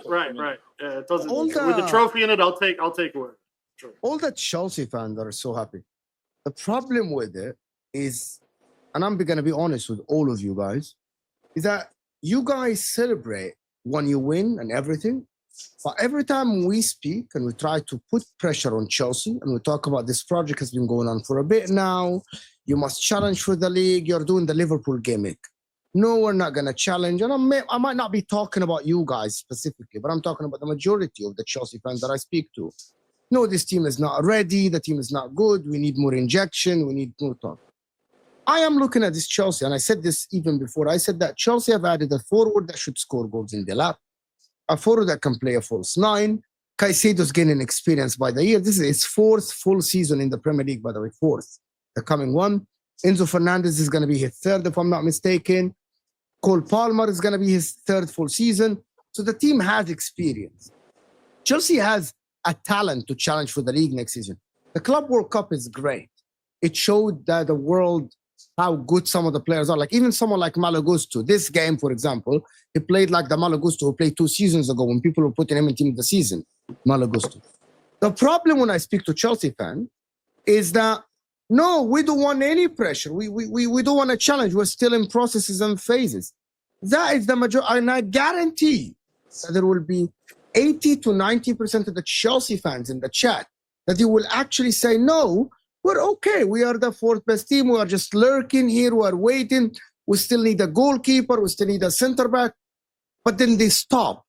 Right. It doesn't. All With the trophy in it, I'll take away. Sure. All the Chelsea fans are so happy. The problem with it is, and I'm going to be honest with all of you guys, is that you guys celebrate when you win and everything. But every time we speak and we try to put pressure on Chelsea and we talk about this project has been going on for a bit now, you must challenge for the league, you're doing the Liverpool gimmick. No, we're not going to challenge. And I might not be talking about you guys specifically, but I'm talking about the majority of the Chelsea fans that I speak to. No, this team is not ready. The team is not good. We need more injection. We need more talk. I am looking at this Chelsea, and I said this even before. I said that Chelsea have added a forward that should score goals in the lap, a forward that can play a false nine. Caicedo's gaining experience by the year. This is his fourth full season in the Premier League, by the way, fourth. The coming one. Enzo Fernandez is going to be his third, if I'm not mistaken. Cole Palmer is going to be his third full season. So the team has experience. Chelsea has a talent to challenge for the league next season. The Club World Cup is great. It showed that the world how good some of the players are. Like even someone like Malo Gusto. This game, for example, he played like the Malo Gusto who played 2 seasons ago when people were putting him in team of the season. Malo Gusto. The problem when I speak to Chelsea fans is that no, we don't want any pressure. We don't want a challenge. We're still in processes and phases. That is the majority, and I guarantee that there will be 80 to 90% of the Chelsea fans in the chat that you will actually say, no, we're okay. We are the 4th best team. We are just lurking here. We are waiting. We still need a goalkeeper. We still need a center back. But then they stop.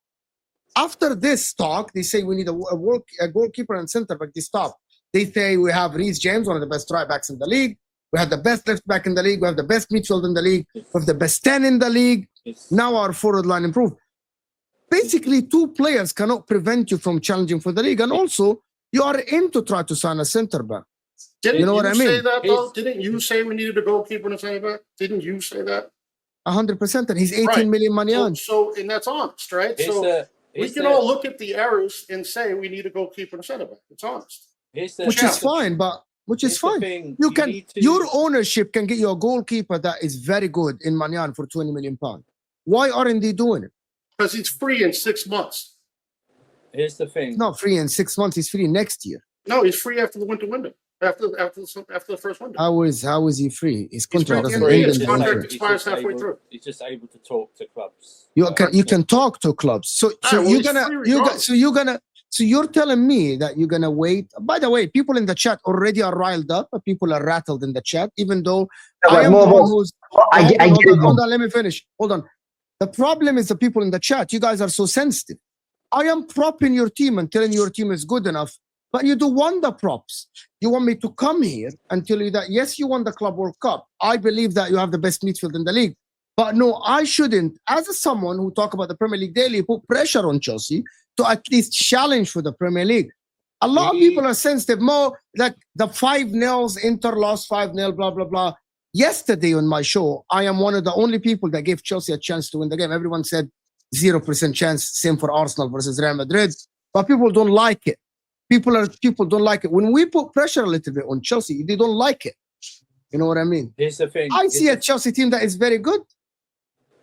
After this talk, they say we need a goalkeeper and center back. They stop. They say we have Reece James, one of the best right backs in the league. We have the best left back in the league. We have the best midfield in the league. We have the best 10 in the league. Now our forward line improved. Basically, 2 players cannot prevent you from challenging for the league. And also, you are in to try to sign a center back. You know what I mean? Say that, though? Didn't you say we needed a goalkeeper and a center back? Didn't you say that? 100%. And he's 18 million money on. So, and that's honest, right? So we can all look at the errors and say we need a goalkeeper and a center back. It's honest. Which is fine, but you can your ownership can get you a goalkeeper that is very good in Manyan for £20 million. Why aren't they doing it? Because he's free in 6 months. Here's the thing. He's not free in 6 months, he's free next year. No, he's free after the winter window. After the first window. How is he free? His contract doesn't end. His contract expires halfway through. He's just able to talk to clubs. You can talk to clubs. So you're telling me that you're gonna wait. By the way, people in the chat already are riled up. People are rattled in the chat, even though I am the one who's. Hold on, let me finish. Hold on. The problem is the people in the chat. You guys are so sensitive. I am propping your team and telling your team is good enough, but you do want the props. You want me to come here and tell you that yes, you won the Club World Cup. I believe that you have the best midfield in the league. But no, I shouldn't, as someone who talk about the Premier League daily, put pressure on Chelsea to at least challenge for the Premier League. A lot of people are sensitive, more like the 5-0, Inter lost 5-0, blah, blah, blah. Yesterday on my show, I am one of the only people that gave Chelsea a chance to win the game. Everyone said 0% chance, same for Arsenal versus Real Madrid. But people don't like it. People don't like it. When we put pressure a little bit on Chelsea, they don't like it. You know what I mean? Here's the thing. I see a Chelsea team that is very good.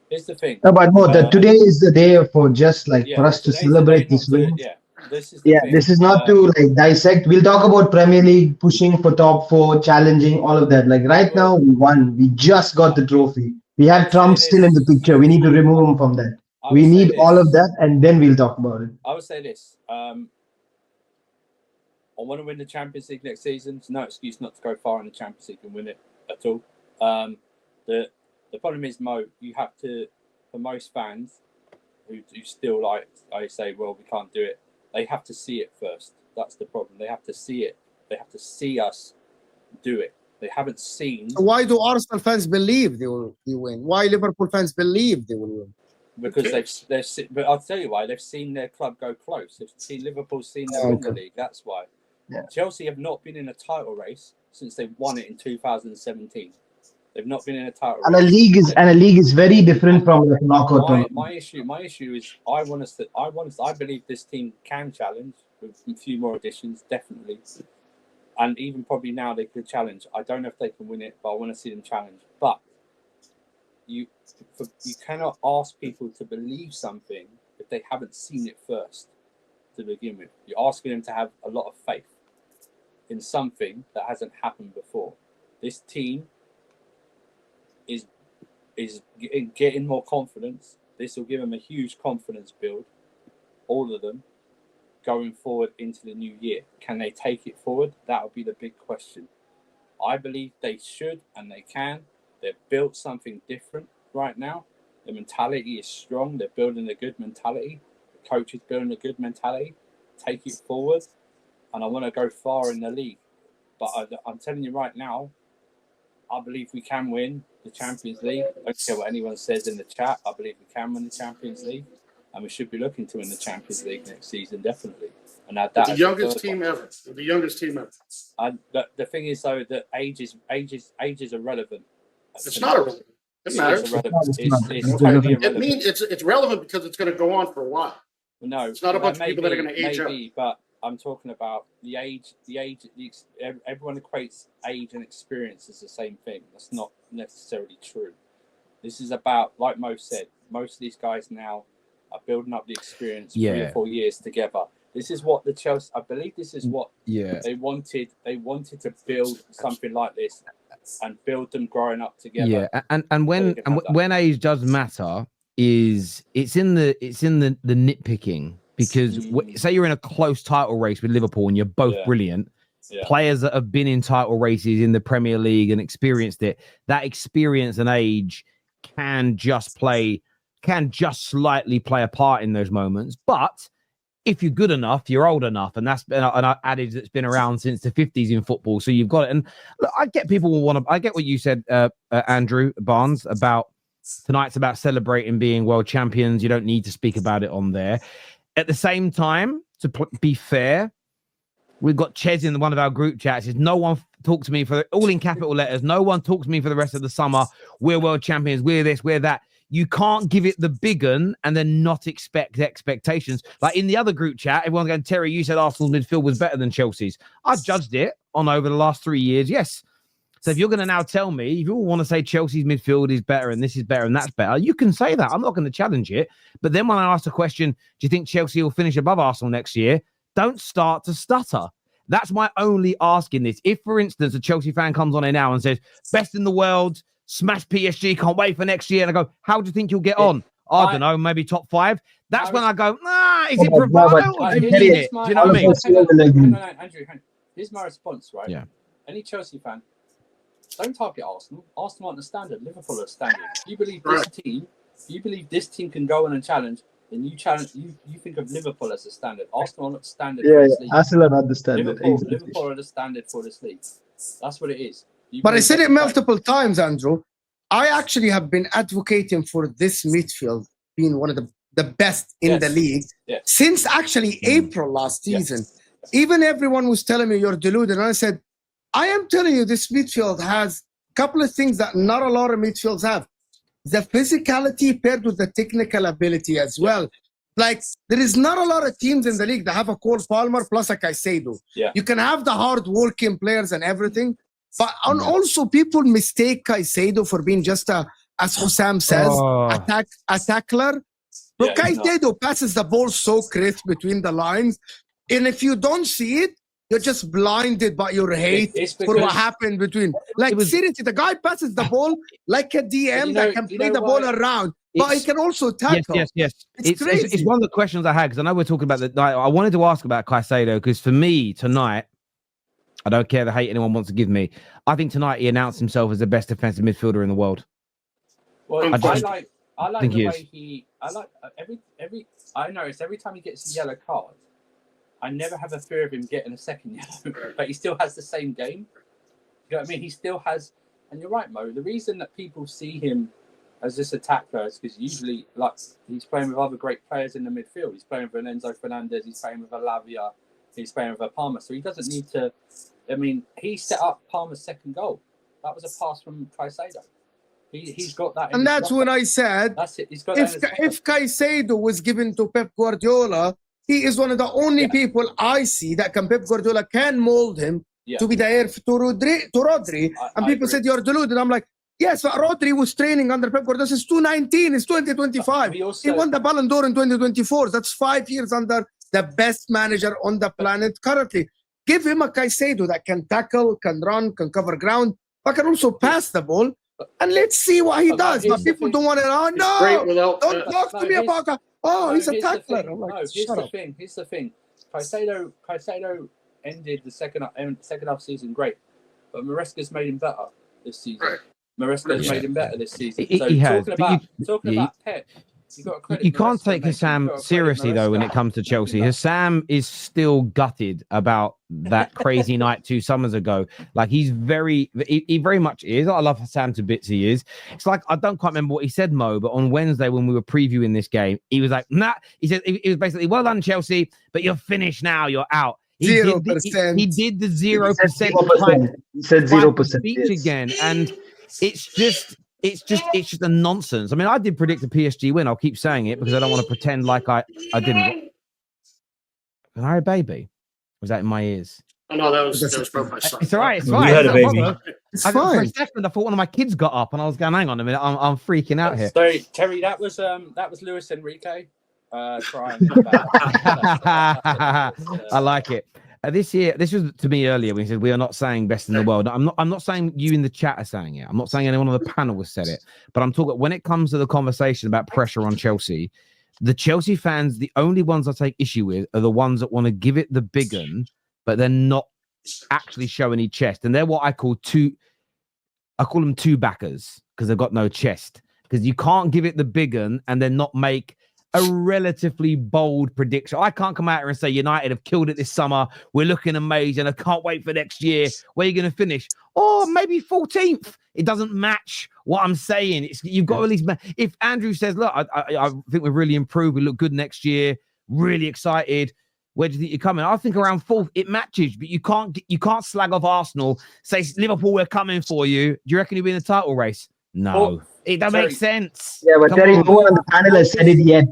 Here's the thing. No, but today is the day for just for us to celebrate this win. This is not to dissect. We'll talk about Premier League pushing for top 4, challenging, all of that. Like right now, we won. We just got the trophy. We have Trump still in the picture. We need to remove him from that. We need all of that, and then we'll talk about it. I would say this. I want to win the Champions League next season. It's no excuse not to go far in the Champions League and win it at all. The problem is, Mo, you have to, for most fans who still I say, well, we can't do it. They have to see it first. That's the problem. They have to see it. They have to see us do it. They haven't seen. So why do Arsenal fans believe they will win? Why Liverpool fans believe they will win? Because they've. But I'll tell you why. They've seen their club go close. They've seen Liverpool seen them win the league. That's why. Yeah. Chelsea have not been in a title race since they won it in 2017. They've not been in a title race. And a league is very different from the knockout tournament. My issue is I believe this team can challenge with a few more additions, definitely. And even probably now they could challenge. I don't know if they can win it, but I want to see them challenge. But you cannot ask people to believe something for they haven't seen it first to begin with. You're asking them to have a lot of faith in something that hasn't happened before. This team is getting more confidence. This will give them a huge confidence build, all of them, going forward into the new year. Can they take it forward? That will be the big question. I believe they should and they can. They've built something different right now. The mentality is strong. They're building a good mentality. The coach is building a good mentality. Take it forward. And I want to go far in the league. But I'm telling you right now, I believe we can win the Champions League. I don't care what anyone says in the chat. I believe we can win the Champions League. And we should be looking to win the Champions League next season, definitely. And that the youngest team ever. The youngest team ever. The thing is, though, that age is irrelevant. It's not irrelevant. It matters. It's totally irrelevant. It means it's relevant because it's going to go on for a while. No, it's not a bunch of people that are going to age up. But I'm talking about the age. Everyone equates age and experience as the same thing. That's not necessarily true. This is about, like Mo said, most of these guys now are building up the experience 3 or 4 years together. This is what the Chelsea. I believe this is what they wanted. They wanted to build something like this and build them growing up together. Yeah, and when age does matter, it's in the nitpicking. Because say you're in a close title race with Liverpool and you're both brilliant, players that have been in title races in the Premier League and experienced it, that experience and age can just slightly play a part in those moments. But if you're good enough, you're old enough, and that's been an adage that's been around since the 50s in football. So you've got it. And look, I get people will want to. I get what you said, Andrew Barnes, about tonight's about celebrating being world champions. You don't need to speak about it on there. At the same time, to be fair, we've got Ches in one of our group chats. Says, no one talks to me all in capital letters. No one talks to me for the rest of the summer. We're world champions. We're this, we're that. You can't give it the big un and then not expect expectations. Like in the other group chat, everyone's going, Terry, you said Arsenal's midfield was better than Chelsea's. I judged it on over the last 3 years. Yes. So if you're going to now tell me, if you all want to say Chelsea's midfield is better and this is better and that's better, you can say that. I'm not going to challenge it. But then when I ask the question, do you think Chelsea will finish above Arsenal next year? Don't start to stutter. That's my only ask in this. If, for instance, a Chelsea fan comes on here now and says, best in the world, smash PSG, can't wait for next year. And I go, how do you think you'll get on? I don't know, maybe top 5. That's when I go, is it bravado or do you mean it? Do you know what I mean? Andrew, here's my response, right? Yeah. Any Chelsea fan, don't target Arsenal. Arsenal aren't the standard. Liverpool are the standard. If you believe this team can go on and challenge, then you think of Liverpool as the standard. Arsenal are not standard for this league. Arsenal are not the standard. Liverpool are the standard for this league. That's what it is. But I said it multiple times, Andrew. I actually have been advocating for this midfield being one of the best in the league since actually April last season. Even everyone was telling me you're deluded. And I said, I am telling you, this midfield has a couple of things that not a lot of midfields have. The physicality paired with the technical ability as well. Like, there is not a lot of teams in the league that have a Cole Palmer plus a Caicedo. Yeah. You can have the hard-working players and everything, but also people mistake Caicedo for being just as Hussam says, a tackler. But Caicedo passes the ball so crisp between the lines, and if you don't see it, you're just blinded by your hate for what happened between. Like, seriously, the guy passes the ball like a DM that can play the ball around, but he can also tackle. Yes. It's crazy. It's one of the questions I had, because I know we're talking about I wanted to ask about Caicedo, because for me, tonight, I don't care the hate anyone wants to give me. I think tonight he announced himself as the best defensive midfielder in the world. Well, I like the way he. I notice every time he gets a yellow card, I never have a fear of him getting a second yellow, but he still has the same game. You know what I mean? He still has, and you're right, Mo. The reason that people see him as this attacker is because usually, like, he's playing with other great players in the midfield. He's playing with Enzo Fernandez. He's playing with Lavia. He's playing with Palmer. So he doesn't need to. I mean, he set up Palmer's second goal. That was a pass from Caicedo. He's got that. And that's when I said, that's it. He's got if Caicedo was given to Pep Guardiola, he is one of the only people I see that Pep Guardiola can mold him to be the heir to Rodri. And people said, you're deluded. I'm like, Yes, but Rodri was training under Pep Guardiola. This is 2019. It's 2025. He won the Ballon d'Or in 2024. That's 5 years under the best manager on the planet currently. Give him a Caicedo that can tackle, can run, can cover ground, but can also pass the ball. And let's see what he does. But people don't want to. Oh no! Don't talk to me about that. Oh, he's a tackler. Here's the thing. Caicedo ended the second half season great, but Maresca's made him better this season. Right. Maresca's made him better this season. He has. Talking about Pep. You can't take Hassam seriously though when it comes to Chelsea. Hassam is still gutted about that crazy night 2 summers ago. Like he very much is. I love Hassam to bits. He is. It's like I don't quite remember what he said, Mo, but on Wednesday when we were previewing this game, he was like, "Nah." He said it was basically, "Well done, Chelsea, but you're finished now. You're out." 0%. He did the 0%. He said 0% speech again, and it's just a nonsense. I mean, I did predict a PSG win. I'll keep saying it because I don't want to pretend like I didn't. Was I a baby? Was that in my ears? Oh no, that was probably my son. It's all right. It's fine. You had a baby. It's For fine. a second, I thought one of my kids got up, and I was going, "Hang on a minute, I'm freaking out here." So Terry, that was Luis Enrique trying. I like it. This year, this was to me earlier when he said we are not saying best in the world. I'm not saying you in the chat are saying it. I'm not saying anyone on the panel has said it. But I'm talking when it comes to the conversation about pressure on Chelsea, the Chelsea fans, the only ones I take issue with are the ones that want to give it the big un, but they're not actually show any chest. And they're what I call them two backers because they've got no chest. Because you can't give it the big un and then not make a relatively bold prediction. I can't come out here and say United have killed it this summer. We're looking amazing. I can't wait for next year. Where are you going to finish? Oh, maybe 14th. It doesn't match what I'm saying. You've got to at least. If Andrew says, "Look, I think we've really improved. We look good next year. Really excited. Where do you think you're coming?" I think around 4th. It matches, but you can't slag off Arsenal. Say Liverpool, we're coming for you. Do you reckon you'll be in the title race? No. It doesn't make sense. Yeah, but Terry, no one on the panel has said it yet.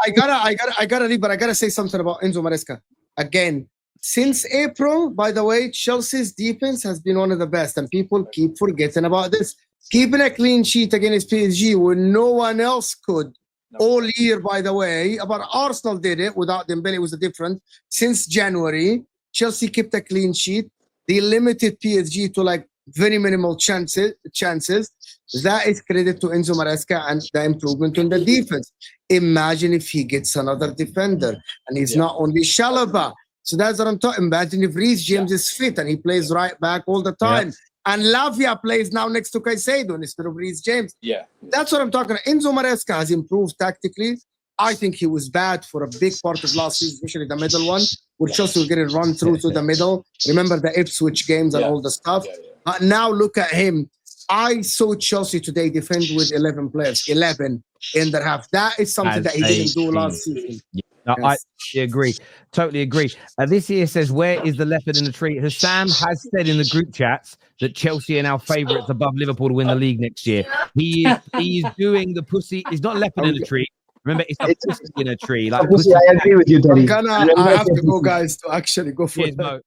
I gotta leave, but I gotta say something about Enzo Maresca. Again, since April, by the way, Chelsea's defense has been one of the best, and people keep forgetting about this. Keeping a clean sheet against PSG when no one else could all year, by the way. But Arsenal did it without Dembele. It was different. Since January, Chelsea kept a clean sheet. They limited PSG to like very minimal chances. That is credit to Enzo Maresca and the improvement in the defense. Imagine if he gets another defender and he's not only Chalobah. So that's what I'm talking. Imagine if Reece James is fit and he plays right back all the time. And Lavia plays now next to Caicedo instead of Reece James. Yeah. That's what I'm talking about. Enzo Maresca has improved tactically. I think he was bad for a big part of last season, especially the middle one, where Chelsea were getting run through to the middle. Remember the Ipswich games and all the stuff. But now look at him. I saw Chelsea today defend with 11 players, 11 in their half. That is something that he didn't do last season. No, yes. I agree. Totally agree. This here says, where is the leopard in the tree? Hassam has said in the group chats that Chelsea are now favourites above Liverpool to win the league next year. He is doing the pussy. He's not leopard in the tree. Remember, it's a pussy in a tree. Like I agree with you, Terry. I have to go, guys, to actually go for Cheers, Mo.